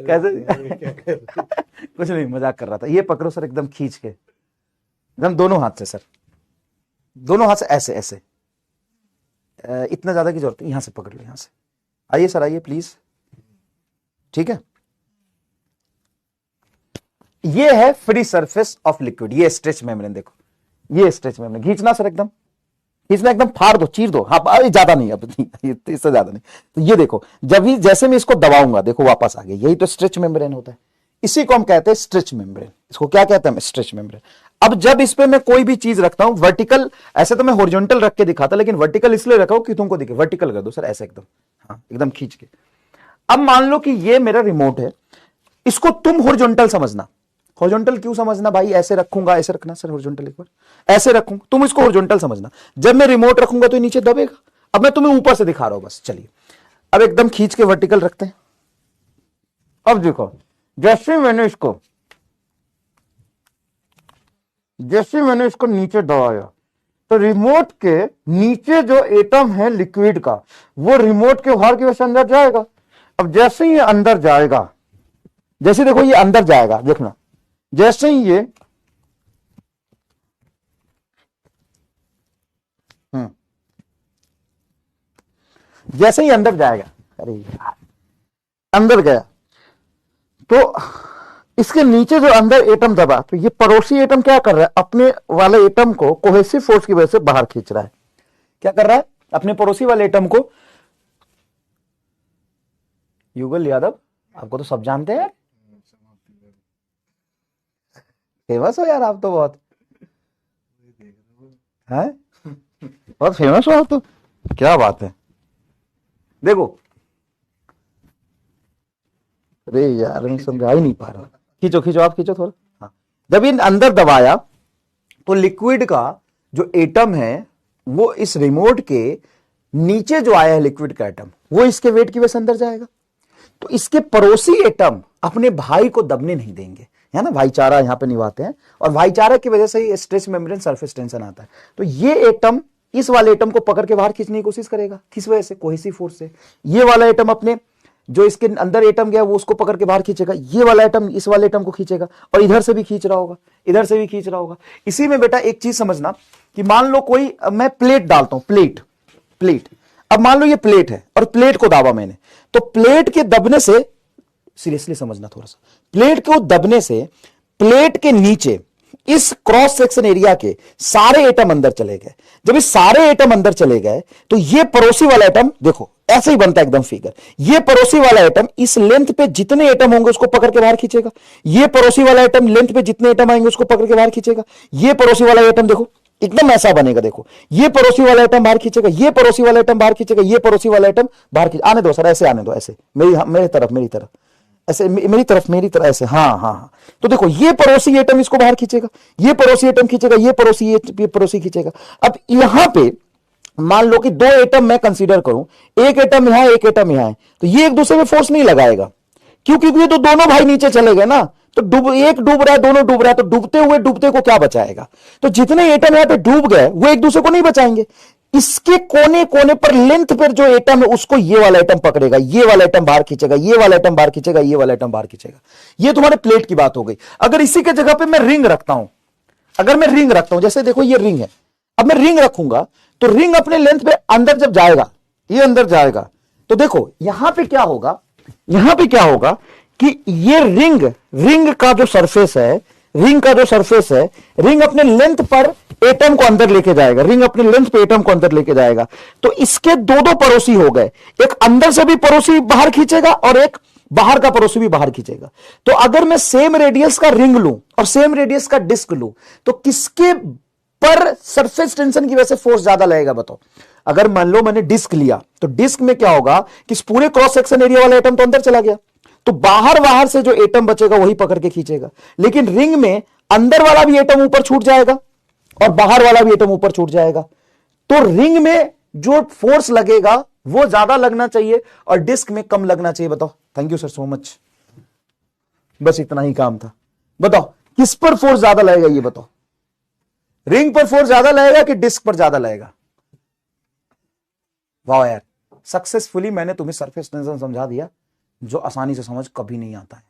कैसे? कुछ नहीं, मजाक कर रहा था। ये पकड़ो सर, एकदम खींच के, एकदम दोनों हाथ से सर, दोनों हाथ से ऐसे ऐसे, इतना ज्यादा की जरूरत है, यहां से पकड़ लो, यहां से। आइए सर, आइए प्लीज। ठीक है, ये है फ्री सरफेस ऑफ लिक्विड, ये स्ट्रेच मेम्ब्रेन। देखो ये स्ट्रेच मेम्ब्रेन, खींचना सर, एकदम खींचना, एकदम फाड़ दो, चीर दो। हाँ, ज्यादा नहीं, अब इससे ज्यादा नहीं। तो ये देखो, जब भी जैसे मैं इसको दबाऊंगा, देखो वापस आ गया। यही तो स्ट्रेच मेम्ब्रेन होता है, इसी को हम कहते हैं स्ट्रेच मेम्ब्रेन। इसको क्या कहते हैं? Stretch membrane. अब जब इस पे मैं कोई भी चीज रखता हूं वर्टिकल, ऐसे तो मैं हॉरिजॉन्टल रख के दिखाता, लेकिन वर्टिकल इसलिए रखा हूं कि तुमको दिखे। वर्टिकल कर दो सर, ऐसे एकदम, हाँ एकदम खींच के। अब मान लो कि ये मेरा रिमोट है, इसको तुम हॉरिजॉन्टल समझना। हॉरिजॉन्टल क्यों समझना भाई? ऐसे रखूंगा, ऐसे रखना सर, हॉरिजॉन्टल एक बार ऐसे रखूंगा, तुम इसको हॉरिजॉन्टल समझना। जब मैं रिमोट रखूंगा तो नीचे दबेगा। अब मैं तुम्हें ऊपर से दिखा रहा हूं बस। चलिए अब एकदम खींच के वर्टिकल रखते हैं। अब देखो, जैसे मैंने इसको नीचे दबाया, तो रिमोट के नीचे जो एटम है लिक्विड का, वो रिमोट के बाहर की वजह से अंदर जाएगा। अब जैसे ही ये अंदर जाएगा, जैसे देखो ये अंदर जाएगा, देखना, जैसे ही ये जैसे ही अंदर जाएगा, अरे यार, अंदर गया, तो इसके नीचे जो अंदर एटम दबा, तो ये पड़ोसी एटम क्या कर रहा है? अपने वाले एटम को कोहेसिव फोर्स की वजह से बाहर खींच रहा है। क्या कर रहा है? अपने पड़ोसी वाले एटम को। युगल यादव, आपको तो सब जानते हैं, फेमस हो यार आप तो, बहुत है, बहुत फेमस हो आप तो, क्या बात है। देखो, अरे यार मैं समझा ही नहीं पा रहा। खींचो खींचो, आप खींचो थोड़ा। हाँ, जब इन अंदर दबाया तो लिक्विड का जो एटम है वो इस रिमोट के नीचे जो आया है लिक्विड का एटम, वो इसके वेट की वजह से अंदर जाएगा। तो इसके पड़ोसी एटम अपने भाई को दबने नहीं देंगे, है ना, भाईचारा यहां पे निभाते हैं, और भाईचारा की वजह से ही स्ट्रेच मेम्ब्रेन सरफेस टेंशन आता है। तो ये एटम इस वाले एटम को पकड़ के बाहर खींचने की कोशिश करेगा, किस वजह से? कोहेसिव फोर्स से। ये वाला एटम अपने जो इसके अंदर एटम गया वो उसको पकड़ के बाहर खींचेगा, ये वाला एटम इस वाले एटम को खींचेगा, और इधर से भी खींच रहा होगा, इधर से भी खींच रहा होगा। इसी में बेटा एक चीज समझना कि मान लो कोई, मैं प्लेट डालता हूं, प्लेट। अब मान लो ये प्लेट है और प्लेट को दाबा मैंने, तो प्लेट के दबने से, सीरियसली समझना थोड़ा सा, प्लेट को दबने से प्लेट के नीचे इस क्रॉस सेक्शन एरिया के सारे एटम अंदर चले गए। जब इस सारे एटम अंदर चले गए तो ये पड़ोसी वाला एटम, देखो ऐसे ही बनता है एकदम फिगर, ये पड़ोसी वाला एटम इस लेंथ पे जितने एटम होंगे उसको पकड़ के बाहर खींचेगा, ये पड़ोसी वाला एटम लेंथ पे जितने एटम आएंगे उसको पकड़ के बाहर खींचेगा, ये पड़ोसी वाला एटम देखो एकदम ऐसा बनेगा, देखो ये पड़ोसी वाला आइटम बाहर खींचेगा, ये पड़ोसी वाला आइटम बाहर खींचेगा, ये पड़ोसी वाला आइटम बाहर खींच, आने दो सर, ऐसे आने दो, ऐसे मेरी तरफ ऐसे, मेरी तरफ ऐसे, हाँ हाँ हाँ। तो देखो ये पड़ोसी एटम इसको बाहर खींचेगा, ये पड़ोसी एटम खींचेगा, ये पड़ोसी खींचेगा। अब यहां पे मान लो कि दो एटम मैं कंसीडर करूं, एक एटम यहां एक एटम यहां है, तो ये एक दूसरे में फोर्स नहीं लगाएगा, क्योंकि ये तो दोनों भाई नीचे चले गए ना, तो एक डूब रहा है, दोनों डूब रहा है, तो डूबते को क्या बचाएगा? तो जितने एटम यहां पे डूब गए वो एक दूसरे को नहीं बचाएंगे, इसके कोने कोने पर लेंथ पर जो एटम है उसको ये वाला एटम पकड़ेगा, ये वाला एटम बाहर खींचेगा, ये वाला एटम बाहर खींचेगा, ये वाला एटम बाहर खींचेगा। ये तुम्हारे प्लेट की बात हो गई। अगर इसी के जगह पे मैं रिंग रखता हूं, जैसे देखो ये रिंग है, अब मैं रिंग रखूंगा तो रिंग अपने लेंथ पे अंदर जब जाएगा, ये अंदर जाएगा, तो देखो यहां पे क्या होगा कि ये रिंग का जो सरफेस है, रिंग अपने लेंथ पर एटम को अंदर लेके जाएगा, तो इसके दो पड़ोसी हो गए, एक अंदर से भी पड़ोसी बाहर खींचेगा और एक बाहर का पड़ोसी भी बाहर खींचेगा। तो अगर मैं सेम रेडियस का रिंग लूं और सेम रेडियस का डिस्क लूं, तो किसके पर सरफेस टेंशन की वजह से फोर्स ज्यादा लगेगा बताओ? अगर मान लो मैंने डिस्क लिया, तो डिस्क में क्या होगा कि इस पूरे क्रॉस सेक्शन एरिया वाला एटम तो अंदर चला गया, तो बाहर से जो एटम बचेगा वही पकड़ के खींचेगा। लेकिन रिंग में अंदर वाला भी एटम ऊपर छूट जाएगा और बाहर वाला भी एटम ऊपर छूट जाएगा, तो रिंग में जो फोर्स लगेगा वो ज्यादा लगना चाहिए और डिस्क में कम लगना चाहिए। बताओ। Thank you sir so much, बस इतना ही काम था। बताओ किस पर फोर्स ज्यादा लगेगा, ये बताओ। रिंग पर फोर्स ज्यादा लगेगा कि डिस्क पर ज्यादा लगेगा? वाह यार, सक्सेसफुली मैंने तुम्हें सरफेस टेंशन समझा दिया। जो आसानी से समझ कभी नहीं आता है।